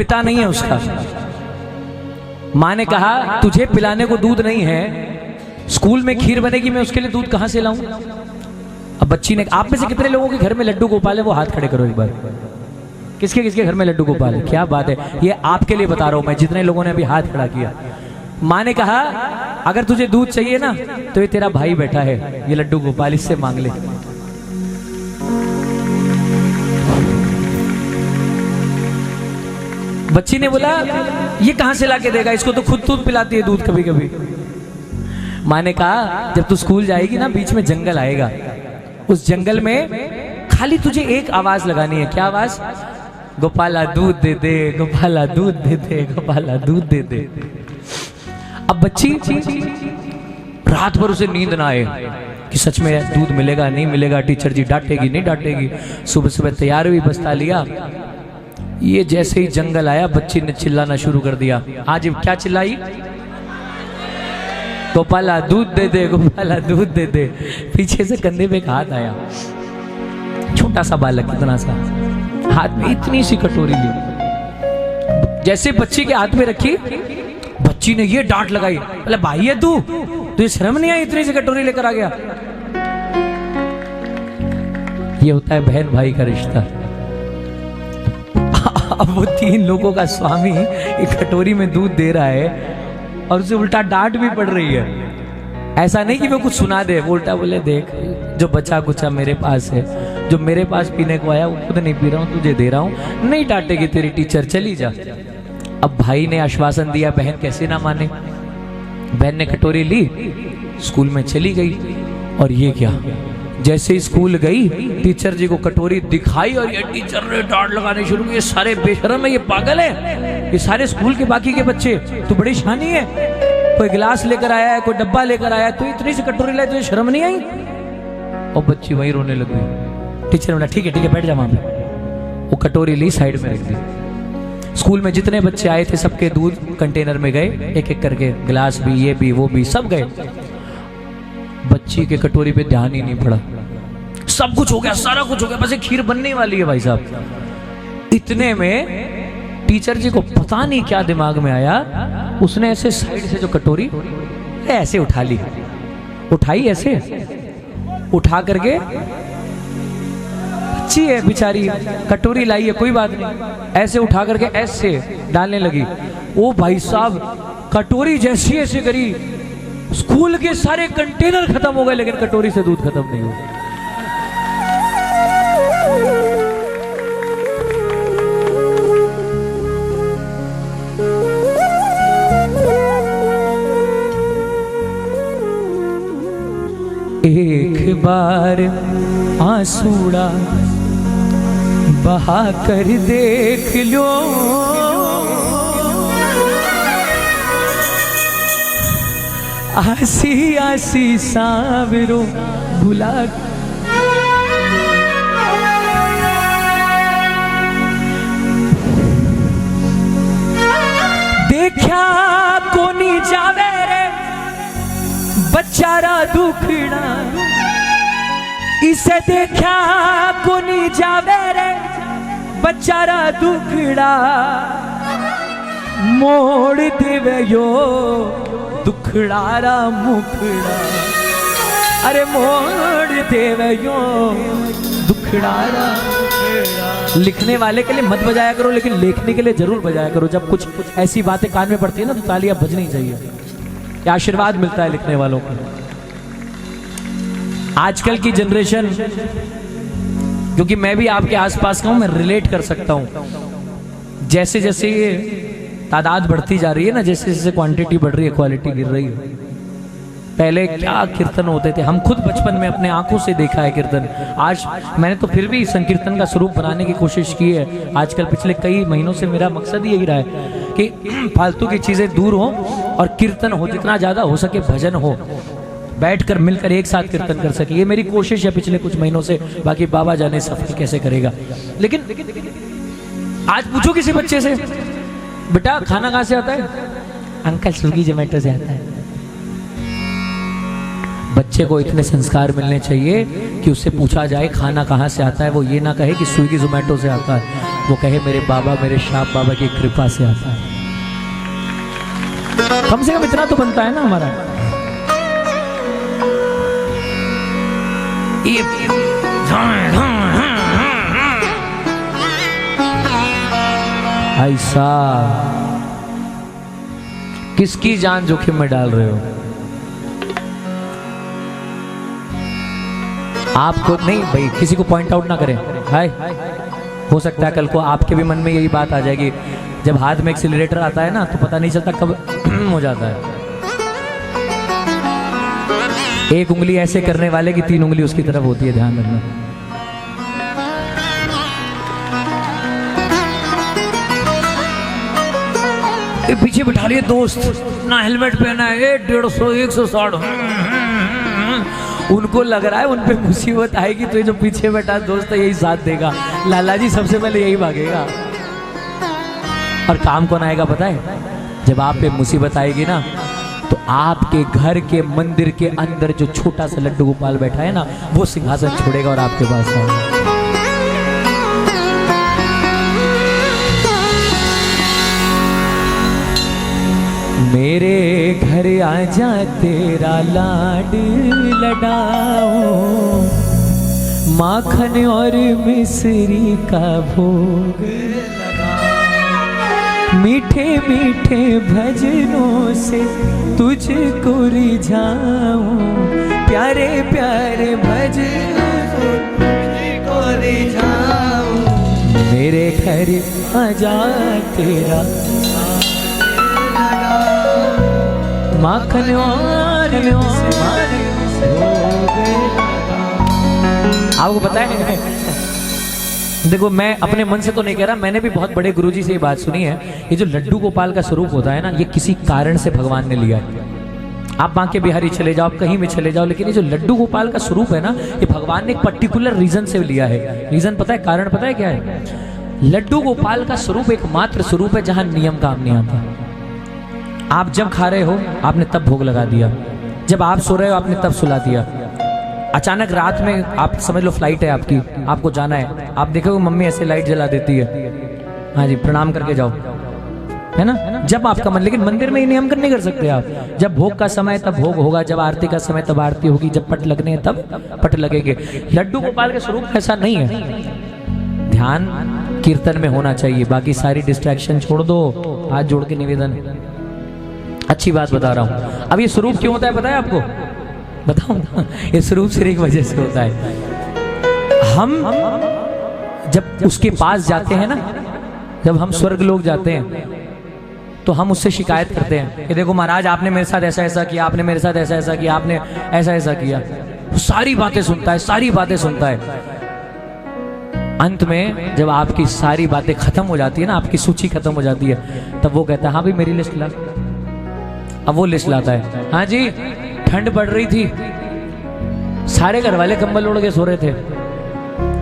पिता नहीं है उसका। माँ ने कहा तुझे पिलाने को दूध नहीं है, स्कूल में खीर बनेगी, मैं उसके लिए दूध कहां से लाऊं। अब बच्ची ने, आप में से कितने लोगों के घर में लड्डू गोपाल है, वो हाथ खड़े करो एक बार। किसके किसके घर में लड्डू गोपाल है? क्या बात है, ये आपके लिए बता रहा हूं मैं, जितने लोगों ने अभी हाथ खड़ा किया। माँ ने कहा अगर तुझे दूध चाहिए ना तो ये तेरा भाई बैठा है, ये लड्डू गोपाल, इससे मांग ले। बच्ची ने बोला ये कहां से लाके देगा, इसको तो खुद दूध पिलाती है दूध कभी कभी। माँ ने कहा जब तू स्कूल जाएगी ना, बीच में जंगल आएगा, उस जंगल में खाली तुझे एक आवाज लगानी है। क्या आवाज? गोपाला दूध दे दे, गोपाला दूध दे दे, गोपाला दूध दे दे। अब बच्ची रात भर उसे नींद ना आए कि सच में दूध मिलेगा नहीं मिलेगा, टीचर जी डांटेगी नहीं डांटेगी। सुबह सुबह तैयार हुई, बस्ता लिया, ये जैसे ही जंगल आया बच्ची ने चिल्लाना शुरू कर दिया। आज क्या चिल्लाई? गोपाला दूध दे दे, गोपाला दूध दे दे। पीछे से कंधे पे एक हाथ आया, छोटा सा बालक, इतना सा, हाथ में इतनी सी कटोरी ली, जैसे बच्ची के हाथ में रखी, बच्ची ने ये डांट लगाई, बोले भाई है तू, तुझे शर्म नहीं आई, इतनी सी कटोरी लेकर आ गया। ये होता है बहन भाई का रिश्ता। अब वो 3 लोगों का स्वामी एक कटोरी में दूध दे रहा है और उसे उल्टा डांट भी पड़ रही है। ऐसा नहीं कि वो कुछ सुना दे, वो उल्टा बोले देख जो बचा कुचा मेरे पास है, जो मेरे पास पीने को आया वो खुद नहीं पी रहा हूँ, तुझे दे रहा हूँ, नहीं डांटेगी तेरी टीचर, चली जा। अब भाई ने आश्वासन दिया, बहन कैसे ना माने। बहन ने कटोरी ली, स्कूल में चली गई। और ये क्या, जैसे ही स्कूल गई टीचर जी को कटोरी दिखाई और ये टीचर ने डांट लगाने शुरू की, ये सारे बेशरम है, ये पागल है, ये सारे स्कूल के बाकी के बच्चे, तू बड़ी शानी है, कोई गिलास लेकर आया है, कोई डब्बा लेकर आया है, तू इतनी सी कटोरी लाए, तुझे शर्म नहीं आई? और बच्ची वहीं रोने लग गई। टीचर ने बोला ठीक है बैठ जा वहां पे। वो कटोरी ली, साइड में रख दी। स्कूल में जितने बच्चे आए थे सबके दूध कंटेनर में गए, एक एक करके, गिलास भी, ये भी, वो भी, सब गए। बच्ची के कटोरी पे ध्यान ही नहीं पड़ा। सब कुछ हो गया, सारा कुछ हो गया, बस एक खीर बनने वाली है भाई साहब। इतने में टीचर जी को पता नहीं क्या दिमाग में आया, उसने ऐसे साइड से जो कटोरी ऐसे उठा ली, उठाई ऐसे, उठा करके, अच्छी है बेचारी, कटोरी लाई है कोई बात नहीं, ऐसे उठा करके ऐसे डालने लगी। ओ भाई साहब, कटोरी जैसी ऐसे करी, स्कूल के सारे कंटेनर खत्म हो गए, लेकिन कटोरी से दूध खत्म नहीं हुआ। एक बार आंसूड़ा बहा कर देख लो, आसी आसी सावरो भुला। देखा कोनी जावे रे बच्चारा दुखड़ा, इसे देखा कोनी जावे रे बच्चारा दुखड़ा, मोड़ देवे यो दुखड़ारा मुखड़ा, अरे मोड़ देवे यो दुखड़ारा। लिखने वाले के लिए मत बजाया करो, लेकिन लेखने के लिए जरूर बजाया करो। जब कुछ ऐसी बातें कान में पड़ती है ना तो तालियां बजनी चाहिए, क्या आशीर्वाद मिलता है लिखने वालों को। आजकल की जनरेशन, क्योंकि मैं भी आपके आसपास का हूं, मैं रिलेट कर सकता हूं। जैसे जैसे ये तादाद बढ़ती जा रही है ना, जैसे जैसे क्वांटिटी बढ़ रही है, क्वालिटी गिर रही है। पहले क्या कीर्तन होते थे, हम खुद बचपन में अपने आंखों से देखा है कीर्तन। आज मैंने तो फिर भी संकीर्तन का स्वरूप बनाने की कोशिश की है। आजकल पिछले कई महीनों से मेरा मकसद यही रहा है कि फालतू की चीजें दूर हो और कीर्तन हो, जितना ज्यादा हो सके भजन हो, बैठकर मिलकर एक साथ कीर्तन कर सके। ये मेरी कोशिश है पिछले कुछ महीनों से, बाकी बाबा जाने सफल कैसे करेगा। लेकिन आज पूछो किसी बच्चे से, बेटा खाना कहाँ से आता है? अंकल स्विगी जोमेटो से आता है। बच्चे को इतने संस्कार मिलने चाहिए कि उससे पूछा जाए खाना कहाँ से आता है, वो ये ना कहे कि स्विगी जोमेटो से आता है, वो कहे मेरे बाबा, मेरे श्याम बाबा की कृपा से आता है। कम से कम इतना तो बनता है ना हमारा। ऐसा किसकी जान जोखिम में डाल रहे हो? आपको नहीं भाई, किसी को पॉइंट आउट ना करें। हाय, हो सकता है कल को आपके भी मन में यही बात आ जाएगी, जब हाथ में एक्सीलरेटर आता है ना तो पता नहीं चलता कब हो जाता है। एक उंगली ऐसे करने वाले की 3 उंगली उसकी तरफ होती है, ध्यान रखना। पीछे बिठा लिए दोस्त, ना हेलमेट पहना है, 150 160। उनको लग रहा है उन पे मुसीबत आएगी तो ये जो पीछे बैठा दोस्त है यही साथ देगा, लाला जी सबसे पहले यही भागेगा। और काम कौन आएगा पता है? जब आप पे मुसीबत आएगी ना तो आपके घर के मंदिर के अंदर जो छोटा सा लड्डू गोपाल बैठा है ना, वो सिंहासन छोड़ेगा और आपके पास आएगा। मेरे घर आजा तेरा लाड लडाऊं, माखन और मिश्री का भोग लगाऊं, मीठे मीठे भजनों से तुझको रिझाऊं, प्यारे प्यारे भजनों से तुझको रिझाऊं। मेरे घर आजा तेरा माखन और आपको पता है, देखो मैं अपने मन से तो नहीं कह रहा, मैंने भी बहुत बड़े गुरुजी से ये बात सुनी है। ये जो लड्डू गोपाल का स्वरूप होता है ना, ये किसी कारण से भगवान ने लिया है। आप बांके बिहारी चले जाओ, कहीं भी चले जाओ, लेकिन ये जो लड्डू गोपाल का स्वरूप है ना, ये भगवान ने एक पर्टिकुलर रीजन से लिया है। रीजन पता है, कारण पता है क्या है? लड्डू गोपाल का स्वरूप एकमात्र स्वरूप है जहां नियम काम नहीं आता। आप जब खा रहे हो आपने तब भोग लगा दिया, जब आप सो रहे हो आपने तब सुला दिया। अचानक रात में आप समझ लो फ्लाइट है आपकी, आपको जाना है, आप देखोगे मम्मी ऐसे लाइट जला देती है, हाँ जी प्रणाम करके जाओ, है ना, जब आपका मन। लेकिन मंदिर में ये नियम कर नहीं कर सकते आप। जब भोग का समय तब भोग होगा, जब आरती का समय तब आरती होगी, जब पट लगने हैं तब पट लगेंगे। लड्डू गोपाल के स्वरूप ऐसा नहीं है। ध्यान कीर्तन में होना चाहिए, बाकी सारी डिस्ट्रैक्शन छोड़ दो। हाथ जोड़ के निवेदन, अच्छी बात बता रहा हूं। अब ये स्वरूप क्यों होता है पता है आपको? बताऊं? ये स्वरूप सिर्फ एक वजह से होता है। हम जब उसके पास जाते हैं ना, जब हम स्वर्ग लोग जाते हैं तो हम उससे शिकायत करते हैं कि देखो महाराज आपने मेरे साथ ऐसा ऐसा किया, आपने मेरे साथ ऐसा ऐसा किया, आपने ऐसा ऐसा किया। सारी बातें सुनता है, सारी बातें सुनता है। अंत में जब आपकी सारी बातें खत्म हो जाती है ना, आपकी सूची खत्म हो जाती है, तब वो कहता है हाँ भाई मेरी लिस्ट ला। अब वो लिस्ट लाता है, हाँ जी ठंड पड़ रही थी, सारे घर वाले कंबल ओढ़ के सो रहे थे,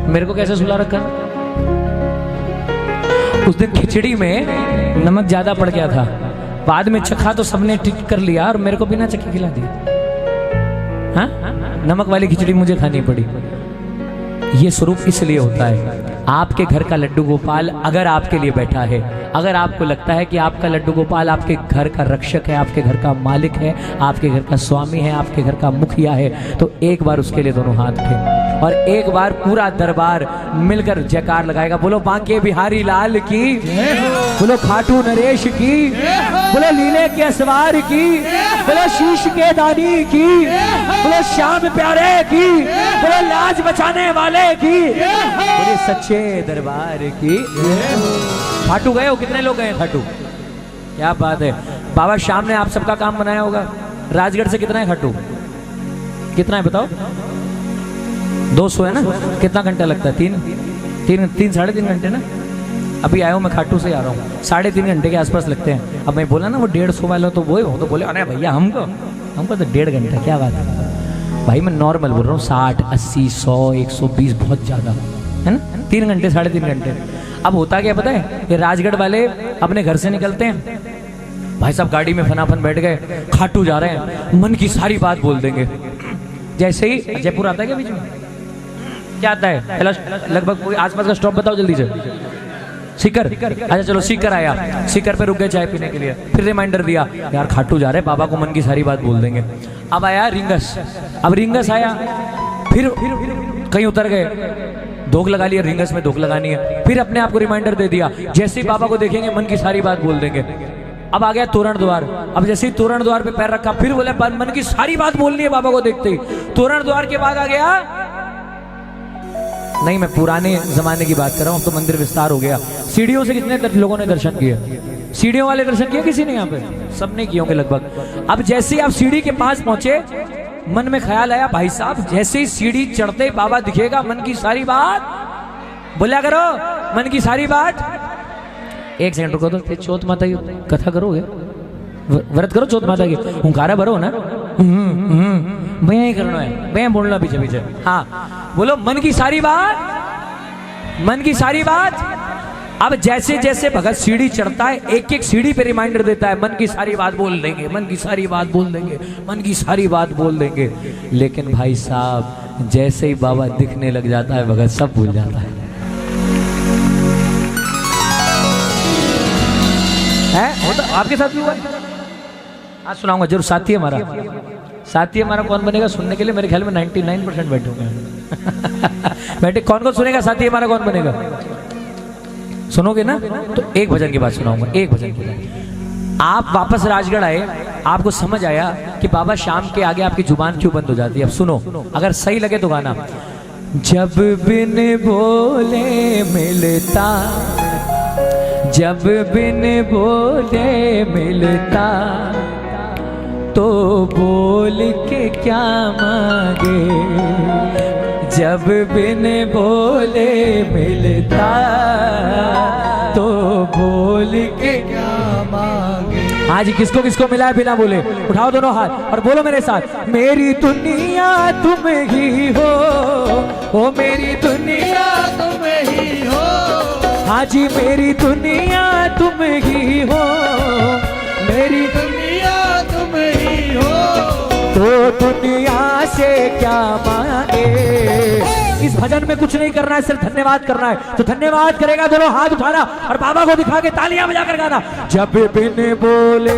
मेरे को कैसे सुला रखा? उस दिन खिचड़ी में नमक ज्यादा पड़ गया था, बाद में चखा तो सबने ठीक कर लिया और मेरे को बिना चखे खिला दिया। हाँ, नमक वाली खिचड़ी मुझे खानी पड़ी। ये स्वरूप इसलिए होता है। आपके घर का लड्डू गोपाल अगर आपके लिए बैठा है, अगर आपको लगता है कि आपका लड्डू गोपाल आपके घर का रक्षक है, आपके घर का मालिक है, आपके घर का स्वामी है, आपके घर का मुखिया है, तो एक बार उसके लिए दोनों हाथ उठे और एक बार पूरा दरबार मिलकर जयकार लगाएगा। बोलो बांके बिहारी लाल की, बोलो खाटू नरेश की, बोलो लीले के सवार की, बोलो शीश के दानी की, बोलो श्याम प्यारे की, बोलो लाज बचाने वाले की, बोले सच्चे दरबार की। खाटू गए हो? कितने लोग गए खाटू? क्या बात है। बाबा श्याम ने आप सबका काम बनाया होगा। राजगढ़ से कितना है खाटू? कितना है बताओ? 200 है ना? कितना घंटा लगता है? 3 साढ़े 3 घंटे ना। अभी आया हूँ मैं, खाटू से आ रहा हूँ, 3.5 घंटे के आसपास लगते हैं। अब मैं बोला ना वो 150 वाला, तो वो तो बोले अरे भैया हमको तो 1.5 घंटा। क्या बात है भाई, मैं नॉर्मल बोल रहा हूँ। 60 80 100 120 बहुत ज्यादा है ना। 3 घंटे 3.5 घंटे। अब होता क्या पता है, ये राजगढ़ वाले अपने घर से निकलते हैं, भाई साहब गाड़ी में फनाफन बैठ गए, खाटू जा रहे हैं, मन की सारी बात बोल देंगे। जैसे ही जयपुर आता है क्या बीच में, क्या आता है पहला लगभग कोई आसपास का स्टॉप बताओ जल्दी से। सीकर, अच्छा चलो सीकर आया, सीकर पे रुक गए चाय पीने के लिए, फिर रिमाइंडर दिया यार खाटू जा रहे, बाबा को मन की सारी बात बोल देंगे। अब आया रिंगस, अब रिंगस आया, फिर कहीं उतर गए, धोख लगा लिया, रिंगस में धोख लगानी है, फिर अपने आप को रिमाइंडर दे दिया जैसे ही बाबा को देखेंगे मन की सारी बात बोल देंगे। अब आ गया तोरण द्वार, अब जैसे ही तोरण द्वार पे पैर रखा फिर बोले मन की सारी बात बोलनी है बाबा को देखते ही। तोरण द्वार के बाद आ गया, नहीं मैं पुराने जमाने की बात कर रहा हूं, तो मंदिर विस्तार हो गया। सीढ़ियों से कितने लोगों ने दर्शन किए, सीढ़ियों वाले दर्शन किए किसी ने यहाँ पे, सबने किए होंगे लगभग। अब जैसे ही आप सीढ़ी के पास पहुंचे मन में ख्याल आया भाई साहब जैसे ही सीढ़ी चढ़ते ही बाबा दिखेगा मन की सारी बात बोला करो, मन की सारी बात। एक सेकंड रुको तो चौथ माता की कथा करोगे, व्रत करो चौथ माता की, हुंकारा भरो ना, भैया ही करना है, भैया बोलना पीछे पीछे, हाँ बोलो मन की सारी बात, मन की सारी बात। अब जैसे जैसे भगत सीढ़ी चढ़ता है एक एक सीढ़ी पे रिमाइंडर देता है मन की सारी बात बोल देंगे, मन की सारी बात बोल देंगे, मन की सारी बात बोल देंगे। लेकिन भाई साहब जैसे ही बाबा दिखने लग जाता है भगत सब भूल जाता है। तो आपके साथ भी हुआ? आज सुनाऊंगा जरूर। साथी हमारा, साथी हमारा कौन बनेगा सुनने के लिए? मेरे ख्याल में 99% बैठे होंगे। बैठे कौन कौन सुनेगा? साथी हमारा कौन बनेगा? सुनोगे ना? तो एक भजन की बात सुनाऊंगा, एक भजन की बात। आप वापस राजगढ़ आए, आपको समझ आया कि बाबा शाम के आगे आपकी जुबान क्यों बंद हो जाती है। अब सुनो, अगर सही लगे तो गाना। जब बिन बोले मिलता, जब बिन बोले मिलता, तो बोल के क्या मांगे। जब बिन बोले मिलता, तो बोल के क्या मांगे। आज किसको किसको मिला है बिना बोले? उठाओ दोनों हाथ और बोलो मेरे साथ, मेरी दुनिया तुम ही हो, ओ मेरी दुनिया तुम ही हो। हाँ जी मेरी दुनिया तुम ही हो, मेरी दुनिया तुम ही हो। तो दुनिया से क्या मांगे। इस भजन में कुछ नहीं करना है, सिर्फ धन्यवाद करना है। तो धन्यवाद करेगा दोनों हाथ उठाना और बाबा को दिखा के तालियां बजाकर गाना। जब बिन बोले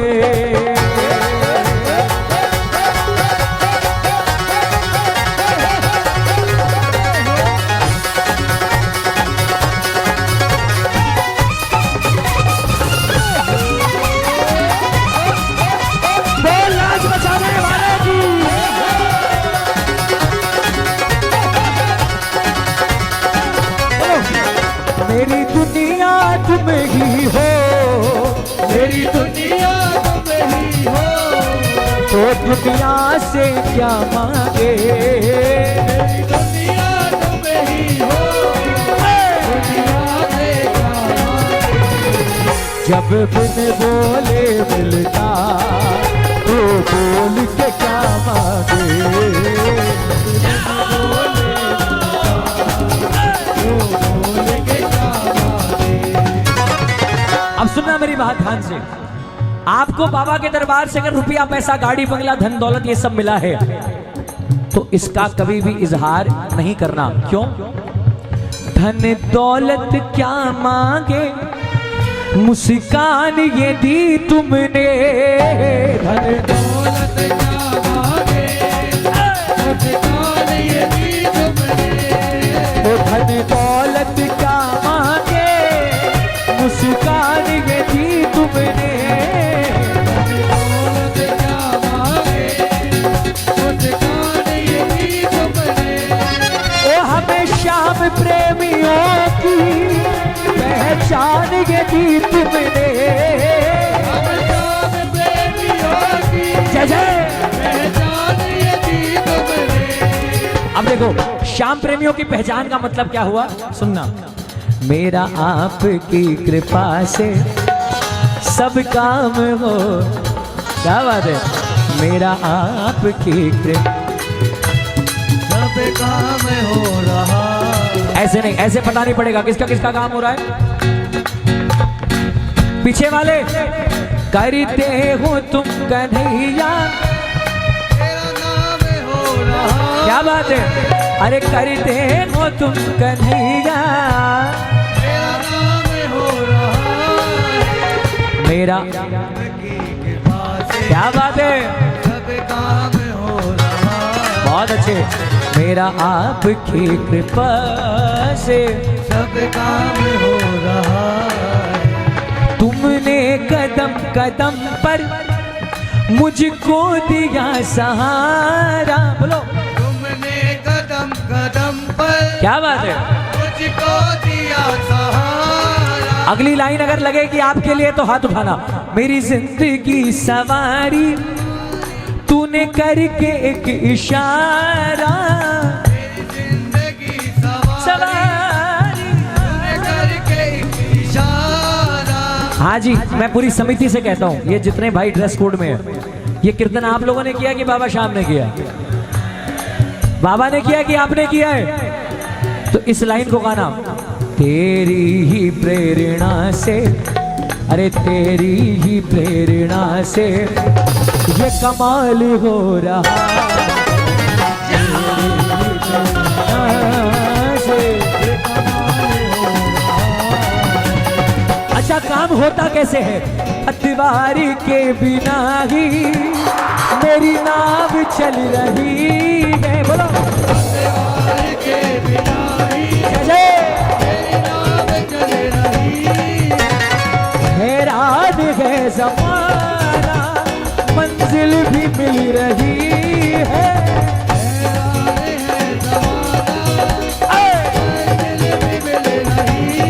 मेरी दुनिया तुम ही हो, मेरी दुनिया तुम ही हो। तो दुनिया से क्या मांगे। मेरी दुनिया तुम ही हो, दुनिया से क्या मांगे। जब बिन बोले मिलता, तो बोल के क्या मांगे। अब सुनना मेरी बात ध्यान से। आपको बाबा के दरबार से अगर रुपया पैसा गाड़ी बंगला धन दौलत ये सब मिला है तो इसका कभी भी इजहार नहीं करना। क्यों? धन दौलत क्या मांगे, मुस्कान ये दी तुमने। धन दौलत क्या मांगे, मुस्कान ये दी तुमने। धन दौलत क्या मांगे, मुस्कान ये दी तुमने। दौलत क्या मांगे, मुस्कान ये दी तुमने। ओ हमें श्याम प्रेमियों की पहचान ये दी तुमने। हमें श्याम प्रेमियों की जय जय पहचान ये दी तुमने। अब देखो श्याम प्रेमियों की पहचान का मतलब क्या हुआ, सुनना। मेरा आपकी कृपा से सब काम हो। क्या बात है? मेरा आपकी कृपा सब काम हो रहा। ऐसे नहीं, ऐसे पता नहीं पड़ेगा किसका किसका काम हो रहा है। पीछे वाले करते हो तुम कन्हैया, तेरा नाम हो रहा। क्या बात है, अरे करते हो तुम कन्हैया, मेरा नाम हो रहा है, मेरा क्या बात है, सब काम हो रहा है, बहुत अच्छे, मेरा आपकी कृपा से सब काम हो रहा है। तुमने कदम कदम पर मुझको दिया सहारा, बोलो तुमने कदम कदम पर क्या बात है, मुझको दिया सहारा। अगली लाइन अगर लगे कि आपके लिए तो हाथ उठाना, मेरी जिंदगी सवारी तूने करके एक इशारा, मेरी जिंदगी सवारी तूने करके एक इशारा। हाँ जी, मैं पूरी समिति से कहता हूँ, ये जितने भाई ड्रेस कोड में है, ये कीर्तन आप लोगों ने किया कि बाबा शाम ने किया? बाबा ने किया कि आपने किया है? तो इस लाइन को गाना, तेरी ही प्रेरणा से, अरे तेरी ही प्रेरणा से ये कमाल हो रहा अच्छा काम होता कैसे है, पतवारी के बिना ही मेरी नाव चल रही है, बोलो पतवार के बिना ही जय मेरी नाव चल रही है। हैरान है ज़माना, मंजिल भी मिल रही है, हैरान है ज़माना, मंजिल भी मिल रही है।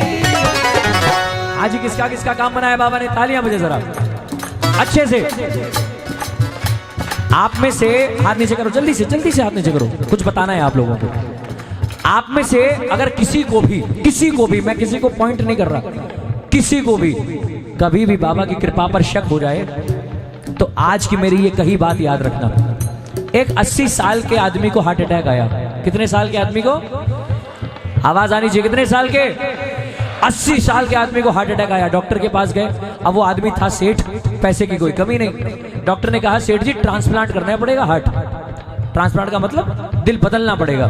आज किसका किसका काम बनाया बाबा ने, तालियां बजे जरा अच्छे से। आप में से हाथ नीचे करो, जल्दी से हाथ नीचे करो, कुछ बताना है आप लोगों को। आप में से अगर किसी को भी, मैं किसी को पॉइंट नहीं कर रहा, किसी को भी कभी भी बाबा की कृपा पर शक हो जाए तो आज की मेरी ये कही बात याद रखना। एक 80 साल के आदमी को हार्ट अटैक आया। कितने साल के आदमी को, आवाज आनी चाहिए, कितने साल के? 80 साल के आदमी को हार्ट अटैक आया। डॉक्टर के पास गए, अब वो आदमी था सेठ, पैसे की कोई कमी नहीं। डॉक्टर ने कहा सेठ जी ट्रांसप्लांट करना पड़ेगा हार्ट। ट्रांसप्लांट का मतलब दिल बदलना पड़ेगा।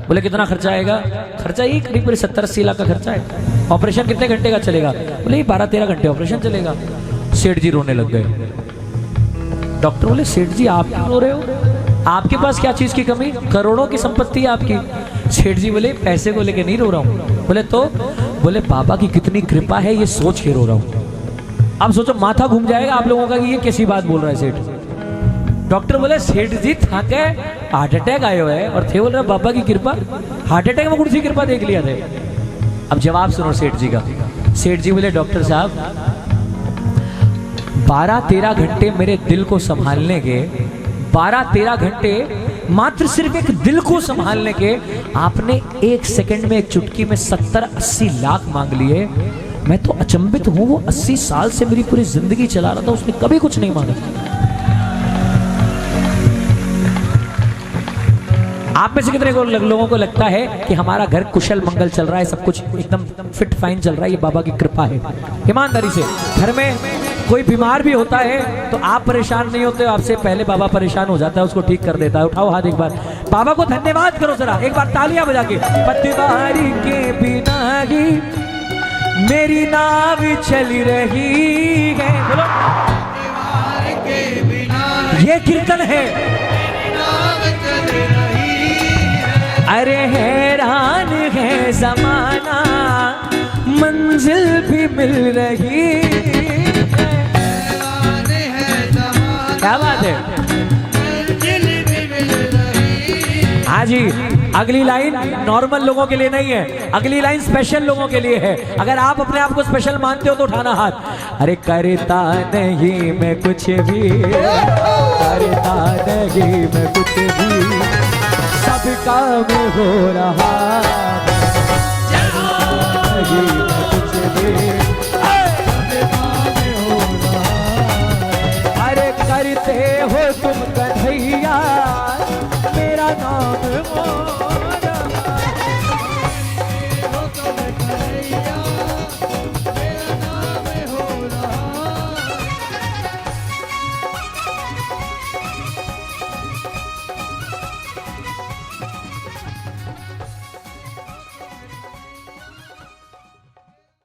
बोले कितना खर्चा आएगा? खर्चा ही करीब 70-80 लाख का खर्चा है। ऑपरेशन कितने घंटे का चलेगा? बोले ये 12-13 घंटे ऑपरेशन चलेगा। सेठ जी रोने लग गए। डॉक्टर बोले सेठ जी आप क्यों रो रहे हो, आपके पास क्या चीज की कमी, करोड़ों की संपत्ति है आपकी। सेठ जी बोले पैसे को लेके नहीं रो रहा हूँ। बोले तो? बोले बाबा की कितनी कृपा है ये सोच के रो रहा हूँ। अब सोचो माथा घूम जाएगा आप लोगों का कि ये कैसी बात बोल रहा है सेठ। डॉक्टर बोले सेठ जी था क्या, हार्ट अटैक आए हुए है और थे बोल रहे बाबा की कृपा, हार्ट अटैक में कौन सी कृपा देख लिया थे। अब जवाब सुनो सेठ जी का। सेठ जी बोले डॉक्टर साहब 12-13 घंटे मेरे दिल को संभालने के, 12-13 घंटे मात्र सिर्फ एक दिल को संभालने के आपने 1 सेकंड में, एक चुटकी में 70-80 लाख मांग लिए। मैं तो अचंभित हूं, वो 80 साल से मेरी पूरी जिंदगी चला रहा था, उसने कभी कुछ नहीं मांगा। आप में से कितने लोगों को लगता है कि हमारा घर कुशल मंगल चल रहा है, सब कुछ एकदम फिट फाइन चल रहा है, ये बाबा की कृपा है। ईमानदारी से, घर में कोई बीमार भी होता है तो आप परेशान नहीं होते, आपसे पहले बाबा परेशान हो जाता है, उसको ठीक कर देता है। उठाओ हाथ एक बार, बाबा को धन्यवाद करो जरा, एक बार तालियां बजा के। पतवारी के बिना ही मेरी नाव चल रही है, बोलो पतवार के बिना ये कीर्तन है। मेरी नाव चल रही है। अरे हैरान है जमाना, मंजिल भी मिल रही है। हैरान है ज़माना, क्या बात है, मंजिल भी मिल रही है। हाँ जी। अगली लाइन नॉर्मल लोगों के लिए नहीं है, अगली लाइन स्पेशल लोगों के लिए है। अगर आप अपने आप को स्पेशल मानते हो तो उठाना हाथ। अरे करता नहीं मैं कुछ भी, करता नहीं मैं कुछ भी, सब काम हो रहा नहीं मैं कुछ भी।